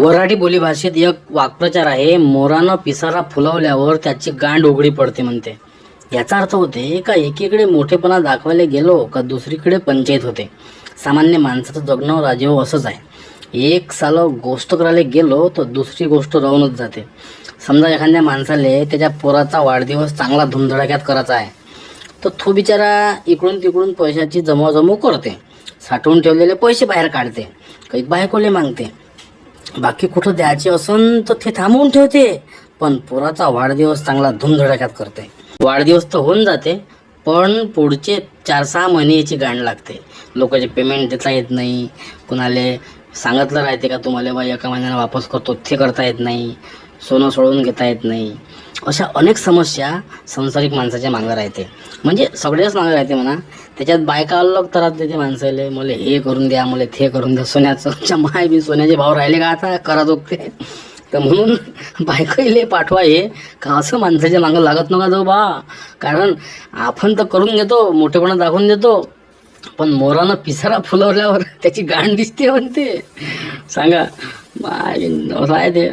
वऱ्हाडी बोलीभाषेत एक वाक्प्रचार आहे, मोरानं पिसारा फुलवल्यावर त्याची गांड उघडी पडते म्हणते. याचा अर्थ होते का एकीकडे मोठेपणा दाखवायला गेलो का दुसरीकडे पंचायत होते. सामान्य माणसाचं जगणं राजीव असंच आहे. एक साल गोष्ट करायला गेलो तर दुसरी गोष्ट राहूनच जाते. समजा एखाद्या माणसाले त्याच्या पोराचा वाढदिवस चांगला धुमधडाक्यात करायचा आहे, तर तो बिचारा इकडून तिकडून पैशाची जमवाजमव करते, साठवून ठेवलेले पैसे बाहेर काढते, काही बायकोले मागते. बाकी कुठं द्यायचे असन तर ते थांबवून ठेवते, पण पोराचा वाढदिवस चांगला धुमधडाक्यात करते. वाढदिवस तर होऊन जाते, पण पुढचे 4-6 महिने याची गांड लागते. लोकांचे पेमेंट देता येत नाही, कुणाले सांगितलं राहते का तुम्हाला बा एका महिन्याला वापस करतो, ते करता येत नाही, सोनं सोडून घेता येत नाही. अशा अनेक समस्या संसारिक माणसाच्या मागं राहते, म्हणजे सगळ्याच मागं राहते म्हणा. त्याच्यात बायका अलग त्रास देते माणसाले, मला हे करून द्या, मला ते करून द्या. सोन्याचं माय बी सोन्याचे भाव राहिले का आता करा जोगते. तर म्हणून बायकाईले पाठवा हे का असं माणसाच्या मागं लागत नका जाऊ बा. कारण आपण तर करून घेतो, मोठेपणा दाखवून देतो, पण मोरानं पिसारा फुलवल्यावर त्याची गांड दिसते म्हणते. सांगा बाय, असं आहे ते.